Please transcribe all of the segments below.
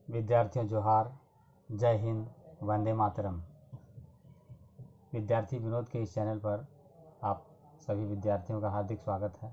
विद्यार्थियों जोहार, जय हिंद, वंदे मातरम। विद्यार्थी विनोद के इस चैनल पर आप सभी विद्यार्थियों का हार्दिक स्वागत है।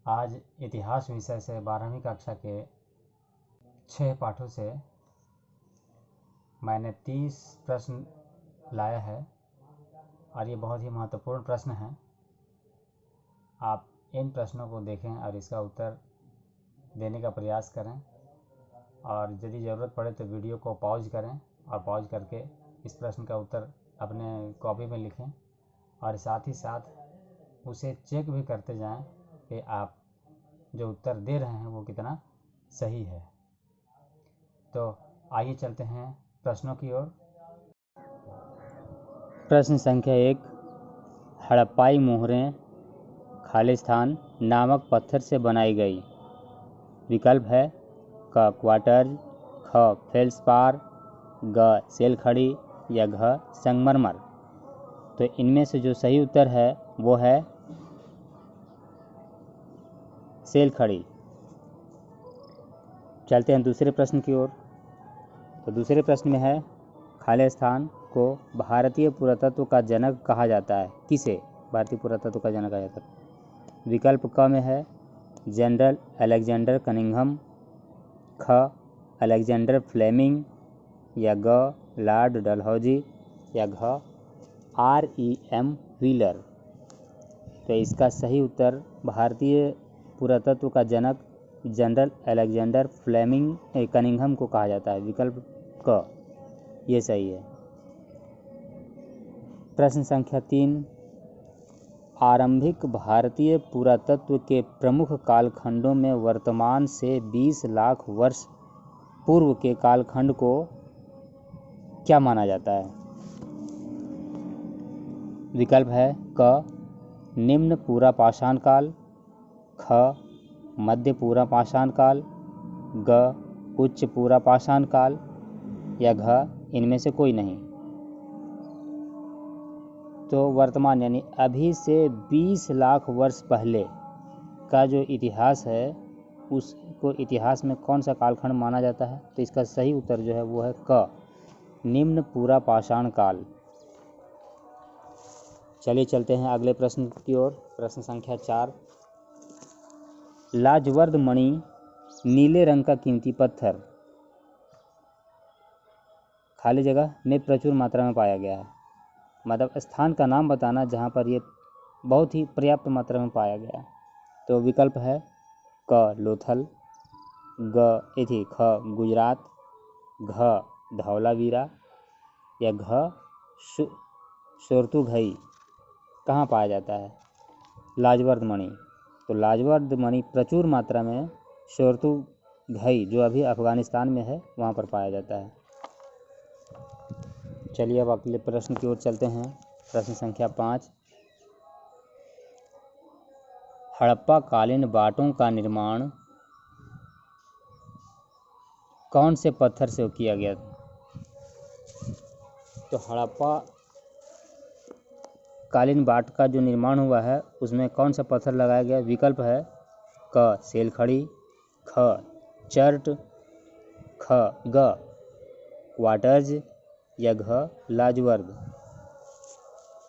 आज इतिहास विषय से 12वीं कक्षा के 6 पाठों से मैंने 30 प्रश्न लाया है और ये बहुत ही महत्वपूर्ण प्रश्न हैं। आप इन प्रश्नों को देखें और इसका उत्तर देने का प्रयास करें और यदि ज़रूरत पड़े तो वीडियो को पॉज करें और पॉज करके इस प्रश्न का उत्तर अपने कॉपी में लिखें और साथ ही साथ उसे चेक भी करते जाएं कि आप जो उत्तर दे रहे हैं वो कितना सही है। तो आइए चलते हैं प्रश्नों की ओर। प्रश्न संख्या 1, हड़प्पाई मोहरें खालिस्तान नामक पत्थर से बनाई गई। विकल्प है क क्वार्टर, ख फेल्सपार, ग सेलखड़ी या घ संगमरमर। तो इनमें से जो सही उत्तर है वो है सेलखड़ी। चलते हैं दूसरे प्रश्न की ओर। तो दूसरे प्रश्न में है खालिस्तान को भारतीय पुरातत्व का जनक कहा जाता है। किसे भारतीय पुरातत्व का जनक कहा जाता है? विकल्प क में है जनरल अलेक्जेंडर कनिंघम, ख अलेक्जेंडर फ्लेमिंग या ग लॉर्ड डलहौजी या घ R.E.M. व्हीलर। तो इसका सही उत्तर भारतीय पुरातत्व का जनक जनरल अलेक्जेंडर फ्लेमिंग कनिंघम को कहा जाता है। विकल्प क ये सही है। प्रश्न संख्या 3, आरंभिक भारतीय पुरातत्व के प्रमुख कालखंडों में वर्तमान से 20 लाख वर्ष पूर्व के कालखंड को क्या माना जाता है? विकल्प है क निम्न पूरा पाषाण काल, ख मध्य पूरा पाषाण काल, ग उच्च पूरा पाषाण काल या घ इनमें से कोई नहीं। तो वर्तमान यानी अभी से 20 लाख वर्ष पहले का जो इतिहास है उसको इतिहास में कौन सा कालखंड माना जाता है? तो इसका सही उत्तर जो है वो है क निम्न पूरा पाषाण काल। चलिए चलते हैं अगले प्रश्न की ओर। प्रश्न संख्या 4, लाजवर्द मणि नीले रंग का कीमती पत्थर खाली जगह में प्रचुर मात्रा में पाया गया है। मतलब स्थान का नाम बताना जहाँ पर ये बहुत ही पर्याप्त मात्रा में पाया गया। तो विकल्प है क लोथल, ख गुजरात, घ धौलावीरा या घ शोरतुघई। कहाँ पाया जाता है लाजवर्द मणि? तो लाजवर्द मणि प्रचुर मात्रा में शोरतुघई जो अभी अफगानिस्तान में है वहाँ पर पाया जाता है। चलिए अब अगले प्रश्न की ओर चलते हैं। प्रश्न संख्या 5, हड़प्पा कालीन बाटों का निर्माण कौन से पत्थर से किया गया? तो हड़प्पा कालीन बाट का जो निर्माण हुआ है उसमें कौन सा पत्थर लगाया गया? विकल्प है क सेलखड़ी, ख चर्ट, ख ग क्वार्टर्ज या घ लाजवर्द।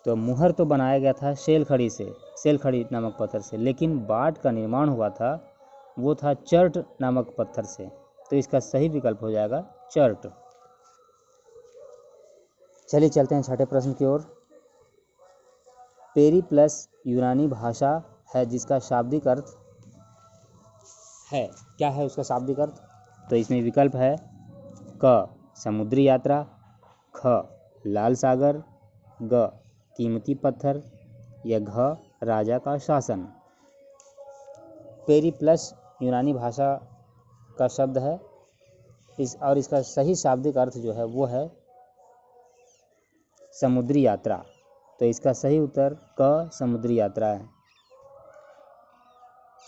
तो मुहर तो बनाया गया था सेलखड़ी नामक पत्थर से, लेकिन बाट का निर्माण हुआ था वो था चर्ट नामक पत्थर से। तो इसका सही विकल्प हो जाएगा चर्ट। चलिए चलते हैं छठे प्रश्न की ओर। पेरिप्लस यूनानी भाषा है जिसका शाब्दिक अर्थ है। क्या है उसका शाब्दिक अर्थ? तो इसमें विकल्प है क समुद्री यात्रा, ख लाल सागर, ग कीमती पत्थर या घ राजा का शासन। पेरिप्लस यूनानी भाषा का शब्द है और इसका सही शाब्दिक अर्थ जो है वो है समुद्री यात्रा। तो इसका सही उत्तर क समुद्री यात्रा है।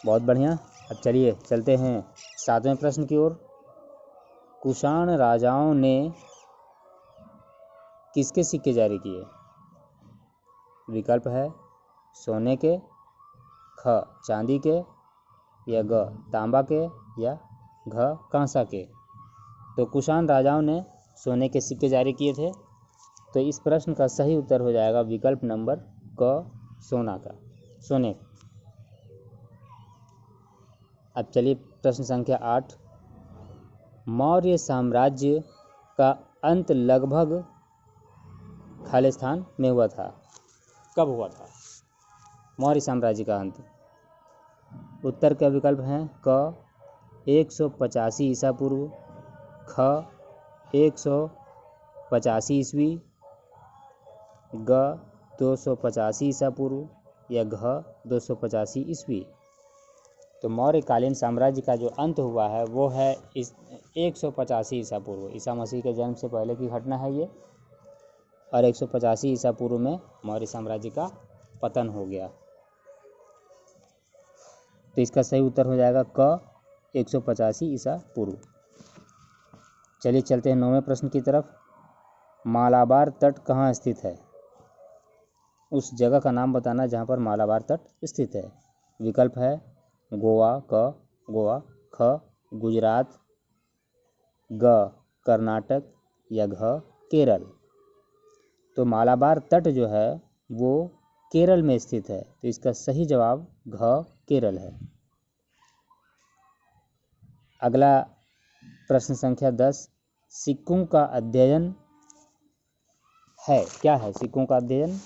बहुत बढ़िया। अब चलिए चलते हैं 7वें प्रश्न की ओर। कुषाण राजाओं ने किसके सिक्के जारी किए? विकल्प है सोने के, ख चांदी के या ग तांबा के या घ कांसा के। तो कुषाण राजाओं ने सोने के सिक्के जारी किए थे। तो इस प्रश्न का सही उत्तर हो जाएगा विकल्प नंबर क, सोना का, सोने। अब चलिए प्रश्न संख्या 8। मौर्य साम्राज्य का अंत लगभग खालिस्तान में हुआ था। कब हुआ था मौर्य साम्राज्य का अंत? उत्तर के विकल्प हैं क 185 ईसा पूर्व, ख 185 ईस्वी, ग 285 ईसा पूर्व या घ 285 ईस्वी। तो मौर्यकालीन साम्राज्य का जो अंत हुआ है वो है इस 185 ईसा पूर्व, ईसा मसीह के जन्म से पहले की घटना है ये। और 185 ईसा पूर्व में मौर्य साम्राज्य का पतन हो गया। तो इसका सही उत्तर हो जाएगा क 185 ईसा पूर्व। चलिए चलते हैं 9वें प्रश्न की तरफ। मालाबार तट कहाँ स्थित है? उस जगह का नाम बताना जहाँ पर मालाबार तट स्थित है। विकल्प है गोवा क, गोवा, ख गुजरात, ग कर्नाटक या घ केरल। तो मालाबार तट जो है वो केरल में स्थित है। तो इसका सही जवाब घ केरल है। अगला प्रश्न संख्या 10। सिक्कों का अध्ययन है, क्या है सिक्कों का अध्ययन?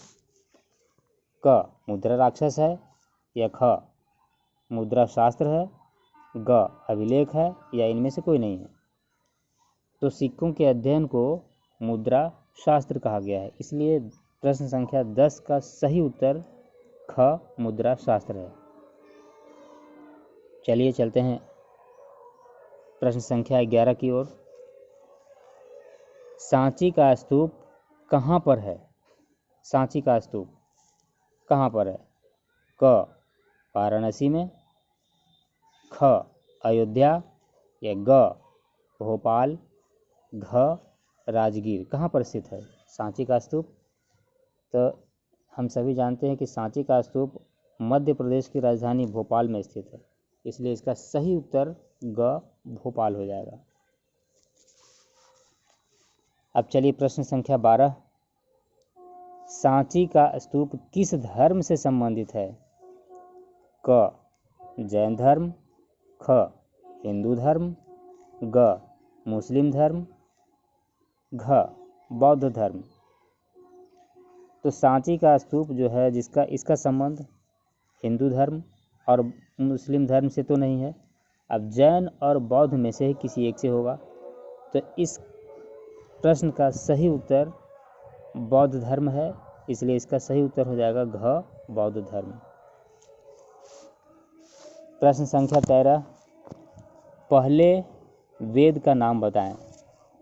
क मुद्रा राक्षस है या ख मुद्रा शास्त्र है, ग अभिलेख है या इनमें से कोई नहीं है। तो सिक्कों के अध्ययन को मुद्रा शास्त्र कहा गया है, इसलिए प्रश्न संख्या 10 का सही उत्तर ख मुद्रा शास्त्र है। चलिए चलते हैं प्रश्न संख्या 11 की ओर। सांची का स्तूप कहाँ पर है? सांची का स्तूप कहाँ पर है? क वाराणसी में, ख अयोध्या या ग भोपाल, घ राजगीर। कहाँ पर स्थित है सांची का स्तूप? तो हम सभी जानते हैं कि सांची का स्तूप मध्य प्रदेश की राजधानी भोपाल में स्थित है, इसलिए इसका सही उत्तर ग भोपाल हो जाएगा। अब चलिए प्रश्न संख्या 12। सांची का स्तूप किस धर्म से संबंधित है? क जैन धर्म, ख हिंदू धर्म, ग मुस्लिम धर्म, घ बौद्ध धर्म। तो सांची का स्तूप जो है जिसका इसका संबंध हिंदू धर्म और मुस्लिम धर्म से तो नहीं है। अब जैन और बौद्ध में से किसी एक से होगा। तो इस प्रश्न का सही उत्तर बौद्ध धर्म है, इसलिए इसका सही उत्तर हो जाएगा घ बौद्ध धर्म। प्रश्न संख्या 13। पहले वेद का नाम बताएं।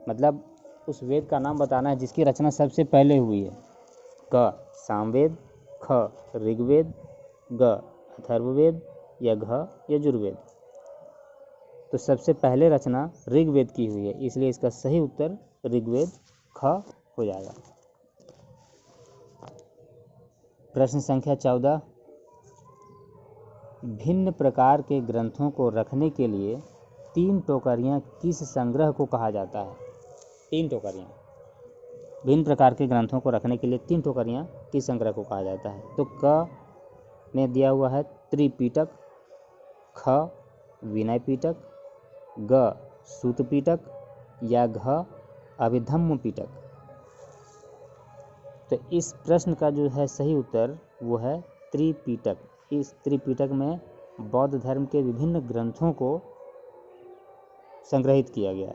मतलब उस वेद का नाम बताना है जिसकी रचना सबसे पहले हुई है। क सामवेद, ख ऋग्वेद, ग अथर्ववेद या घ यजुर्वेद। तो सबसे पहले रचना ऋग्वेद की हुई है, इसलिए इसका सही उत्तर ऋग्वेद ख हो जाएगा। प्रश्न संख्या 14। भिन्न प्रकार के ग्रंथों को रखने के लिए 3 टोकरियां किस संग्रह को कहा जाता है? 3 टोकरियां, भिन्न प्रकार के ग्रंथों को रखने के लिए 3 टोकरियां किस संग्रह को कहा जाता है? तो क में दिया हुआ है त्रिपिटक, ख विनय पिटक, ग सूत पिटक या घ अभिधम्म पिटक। तो इस प्रश्न का जो है सही उत्तर वो है त्रिपिटक। इस त्रिपिटक में बौद्ध धर्म के विभिन्न ग्रंथों को संग्रहित किया गया।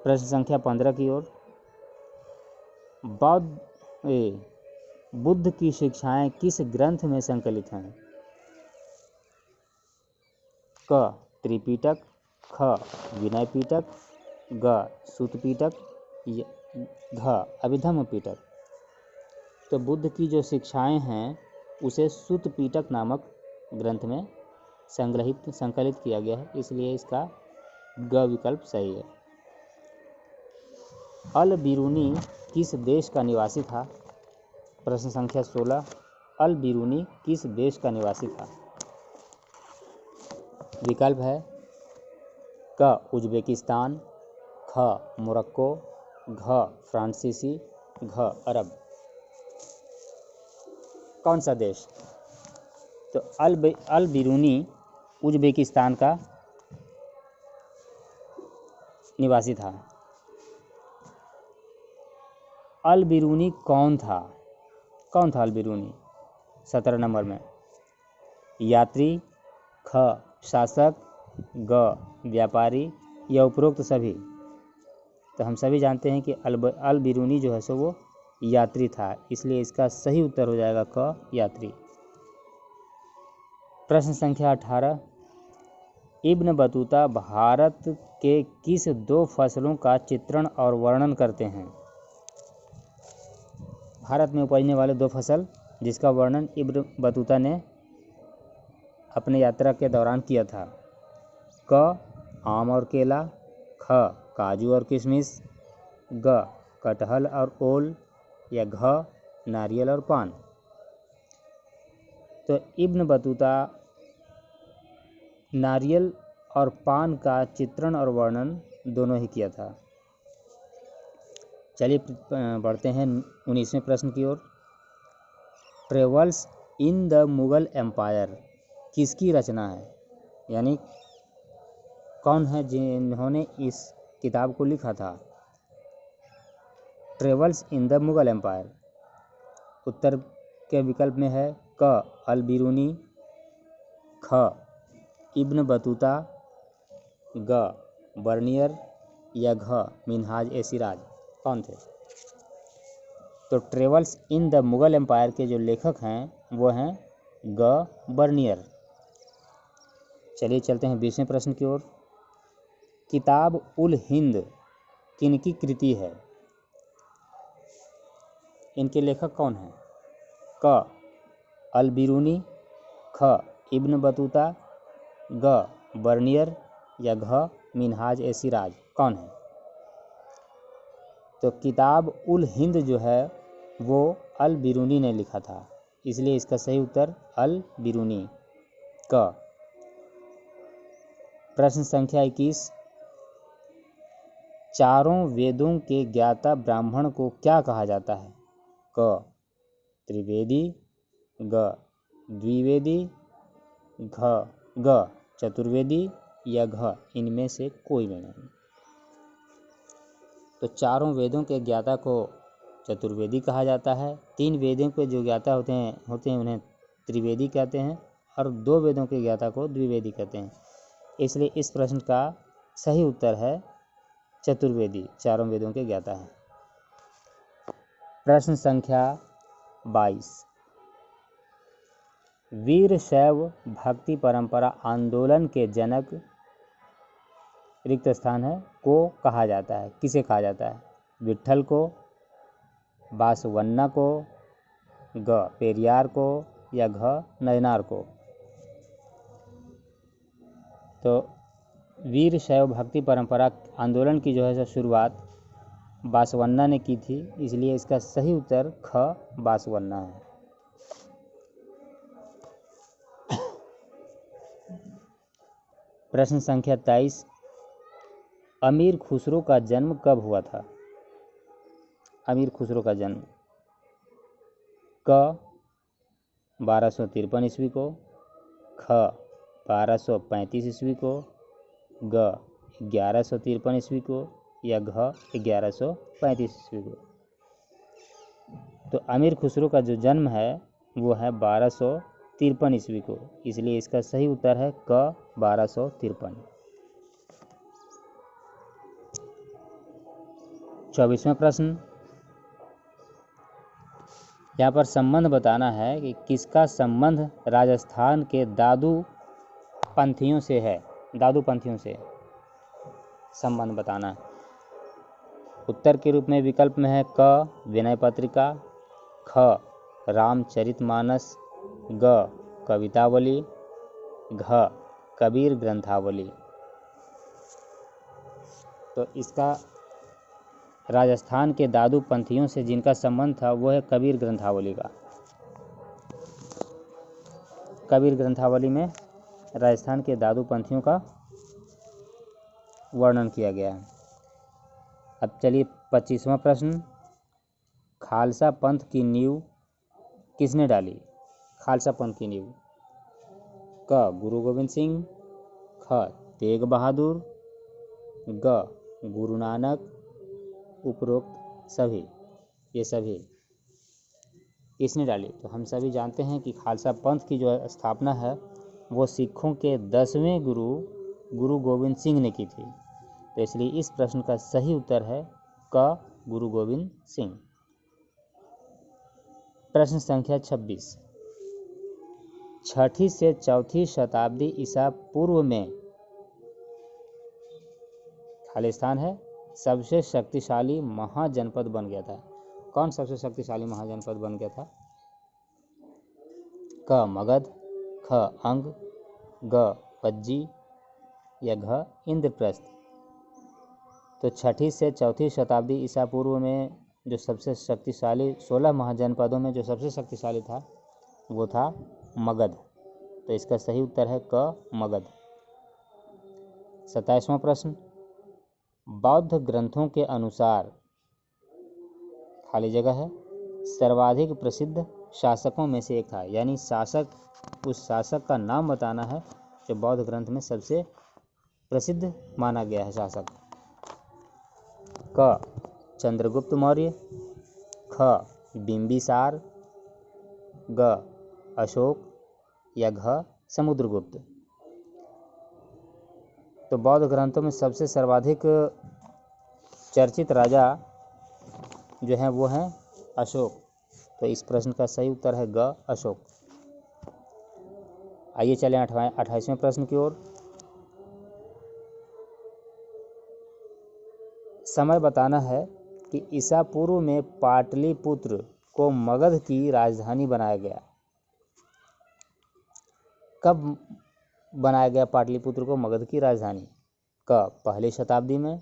प्रश्न संख्या 15 की ओर। बुद्ध की शिक्षाएं किस ग्रंथ में संकलित हैं? क त्रिपिटक, ख विनय पिटक, ग सूत पिटक, घ अभिधम्म पिटक। तो बुद्ध की जो शिक्षाएं हैं उसे सूत पिटक नामक ग्रंथ में संकलित किया गया है, इसलिए इसका ग विकल्प सही है। अल बिरूनी किस देश का निवासी था? प्रश्न संख्या 16। अल बिरूनी किस देश का निवासी था? विकल्प है क उज्बेकिस्तान, ख मोरक्को, घ फ्रांसीसी, घ अरब। कौन सा देश? तो अल बिरूनी उज्बेकिस्तान का निवासी था। अल बिरूनी कौन था? कौन था अल बिरूनी? 17 नंबर में, यात्री, ख शासक, ग व्यापारी या उपरोक्त सभी। तो हम सभी जानते हैं कि अल बिरूनी जो है सो वो यात्री था, इसलिए इसका सही उत्तर हो जाएगा क यात्री। प्रश्न संख्या 18, इब्न बतूता भारत के किस 2 फसलों का चित्रण और वर्णन करते हैं? भारत में उपजने वाले 2 फसल जिसका वर्णन इब्न बतूता ने अपने यात्रा के दौरान किया था। क आम और केला, ख काजू और किशमिश, ग कटहल और ओल या घ नारियल और पान। तो इब्न बतूता नारियल और पान का चित्रण और वर्णन दोनों ही किया था। चलिए बढ़ते हैं 19वें प्रश्न की ओर। Travels in the Mughal empire किसकी रचना है? यानी कौन है जिन्होंने इस किताब को लिखा था? Travels in the Mughal empire. उत्तर के विकल्प में है क अल बिरूनी, ख इब्न बतूता, ग बर्नियर या घ मिनहाज ए सिराज। कौन थे? तो travels in the Mughal empire के जो लेखक हैं वो हैं ग बर्नियर। चलिए चलते हैं 20वें प्रश्न की ओर। किताब उल हिंद किनकी कृति है? इनके लेखक कौन हैं? क अल बिरूनी, ख इब्न बतूता, ग बर्नियर या घ मिनहाज ए सिराज। कौन है? तो किताब उल हिंद जो है वो अल बिरूनी ने लिखा था, इसलिए इसका सही उत्तर अल बिरूनी क। प्रश्न संख्या 21, चारों वेदों के ज्ञाता ब्राह्मण को क्या कहा जाता है? क त्रिवेदी, ग द्विवेदी, ग चतुर्वेदी या घ इनमें से कोई में नहीं। तो चारों वेदों के ज्ञाता को चतुर्वेदी कहा जाता है। 3 वेदों के जो ज्ञाता होते हैं उन्हें त्रिवेदी कहते हैं और 2 वेदों के ज्ञाता को द्विवेदी कहते हैं। इसलिए इस प्रश्न का सही उत्तर है चतुर्वेदी, चारों वेदों के ज्ञाता है। प्रश्न संख्या 22, वीर शैव भक्ति परंपरा आंदोलन के जनक रिक्त स्थान है को कहा जाता है? किसे कहा जाता है? विट्ठल को, बासवन्ना को, ग पेरियार को या घ नयनार को। तो वीर शैव भक्ति परंपरा आंदोलन की जो है शुरुआत बासवन्ना ने की थी, इसलिए इसका सही उत्तर ख बासवन्ना है। प्रश्न संख्या 23, अमीर खुसरो का जन्म कब हुआ था? अमीर खुसरो का जन्म क 1253 ईस्वी को, ख 1235 ईस्वी को, ग 1153 ईस्वी को या घ 1135 ईस्वी को। तो अमीर खुसरो का जो जन्म है वो है 1253 ईस्वी को, इसलिए इसका सही उत्तर है क 1253। 24वां प्रश्न, यहाँ पर संबंध बताना है कि किसका संबंध राजस्थान के दादू पंथियों से है? दादू पंथियों से संबंध बताना है। उत्तर के रूप में विकल्प में है क विनय पत्रिका, ख रामचरितमानस, ग कवितावली, घ कबीर ग्रंथावली। तो इसका राजस्थान के दादू पंथियों से जिनका संबंध था वो है कबीर ग्रंथावली का। कबीर ग्रंथावली में राजस्थान के दादू पंथियों का वर्णन किया गया है। अब चलिए 25वां प्रश्न, खालसा पंथ की नींव किसने डाली? खालसा पंथ की नींव, क गुरु गोविंद सिंह, ख तेग बहादुर, ग गुरु नानक, उपरोक्त सभी। ये सभी किसने डाली? तो हम सभी जानते हैं कि खालसा पंथ की जो स्थापना है वो सिखों के 10वें गुरु गुरु गोविंद सिंह ने की थी। तो इसलिए इस प्रश्न का सही उत्तर है क गुरु गोविंद सिंह। प्रश्न संख्या 26, छठी से चौथी शताब्दी ईसा पूर्व में खालिस्तान है सबसे शक्तिशाली महाजनपद बन गया था। कौन सबसे शक्तिशाली महाजनपद बन गया था? क मगध, ख अंग, ग पज्जी या घ इंद्रप्रस्थ। तो छठी से चौथी शताब्दी ईसा पूर्व में जो सबसे शक्तिशाली 16 महाजनपदों में जो सबसे शक्तिशाली था वो था मगध। तो इसका सही उत्तर है क मगध। 27वां प्रश्न, बौद्ध ग्रंथों के अनुसार खाली जगह है सर्वाधिक प्रसिद्ध शासकों में से एक था। यानी शासक, उस शासक का नाम बताना है जो बौद्ध ग्रंथ में सबसे प्रसिद्ध माना गया है शासक। क चंद्रगुप्त मौर्य, ख बिंबिसार, ग अशोक या घ समुद्रगुप्त। तो बौद्ध ग्रंथों में सबसे सर्वाधिक चर्चित राजा जो हैं वो हैं अशोक। तो इस प्रश्न का सही उत्तर है ग अशोक। आइए चलें 28वें प्रश्न की ओर। समय बताना है कि ईसा पूर्व में पाटलिपुत्र को मगध की राजधानी बनाया गया। कब बनाया गया पाटलिपुत्र को मगध की राजधानी? क पहली शताब्दी में,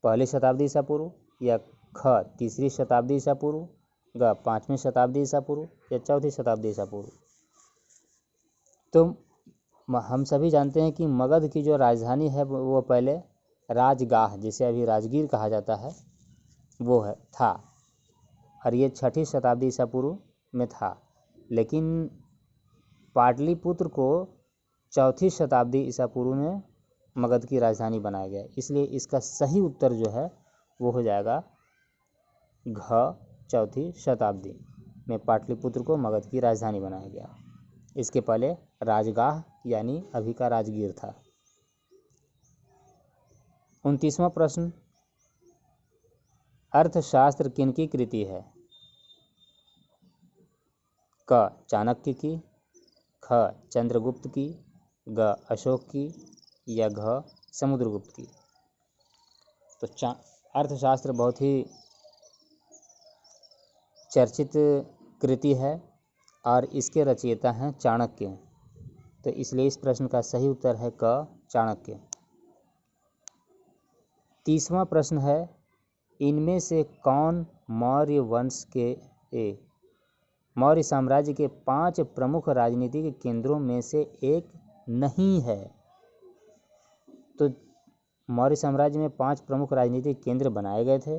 पहली शताब्दी ईसा पूर्व, या ख तीसरी शताब्दी ईसा पूर्व, ग 5वीं शताब्दी ईसा पूर्व या 4थी शताब्दी ईसा पूर्व। तो हम सभी जानते हैं कि मगध की जो राजधानी है वो पहले राजगाह, जिसे अभी राजगीर कहा जाता है, वो है था, और ये 6ठी शताब्दी ईसा पूर्व में था। लेकिन पाटलिपुत्र को 4थी शताब्दी ईसा पूर्व में मगध की राजधानी बनाया गया। इसलिए इसका सही उत्तर जो है वो हो जाएगा घ 4थी शताब्दी में पाटलिपुत्र को मगध की राजधानी बनाया गया। इसके पहले राजगाह यानी अभी का राजगीर था। 29वां प्रश्न, अर्थशास्त्र किनकी कृति है? क चाणक्य की, ख चंद्रगुप्त की, ग अशोक की या घ समुद्रगुप्त की। तो अर्थशास्त्र बहुत ही चर्चित कृति है और इसके रचयिता हैं चाणक्य। तो इसलिए इस प्रश्न का सही उत्तर है क चाणक्य। 30वां प्रश्न है, इनमें से कौन मौर्य वंश के मौर्य साम्राज्य के 5 प्रमुख राजनीतिक केंद्रों में से एक नहीं है? तो मौर्य साम्राज्य में 5 प्रमुख राजनीतिक केंद्र बनाए गए थे।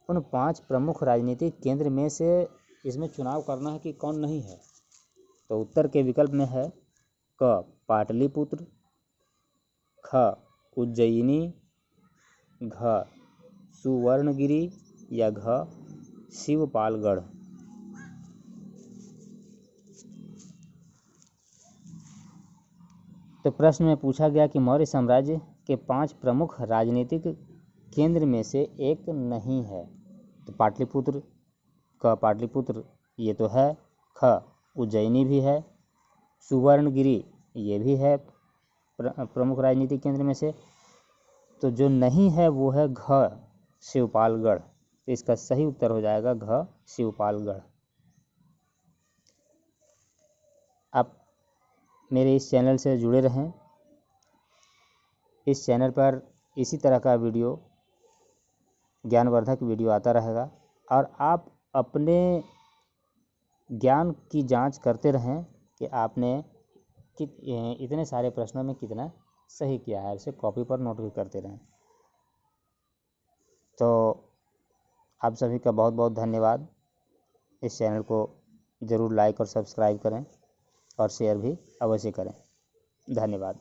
उन 5 प्रमुख राजनीतिक केंद्र में से इसमें चुनाव करना है कि कौन नहीं है। तो उत्तर के विकल्प में है क पाटलिपुत्र, ख उज्जयिनी, घ सुवर्णगिरी या घ शिवपालगढ़। तो प्रश्न में पूछा गया कि मौर्य साम्राज्य के 5 प्रमुख राजनीतिक केंद्र में से एक नहीं है। तो पाटलिपुत्र का पाटलिपुत्र ये तो है, ख उज्जैनी भी है, सुवर्णगिरी ये भी है प्रमुख राजनीतिक केंद्र में से। तो जो नहीं है वो है घ शिवपालगढ़। तो इसका सही उत्तर हो जाएगा घ शिवपालगढ़। आप मेरे इस चैनल से जुड़े रहें। इस चैनल पर इसी तरह का वीडियो, ज्ञानवर्धक वीडियो आता रहेगा और आप अपने ज्ञान की जांच करते रहें कि आपने इतने सारे प्रश्नों में कितना सही किया है, इसे कॉपी पर नोट भी करते रहें। तो आप सभी का बहुत बहुत धन्यवाद। इस चैनल को ज़रूर लाइक और सब्सक्राइब करें और शेयर भी अवश्य करें। धन्यवाद।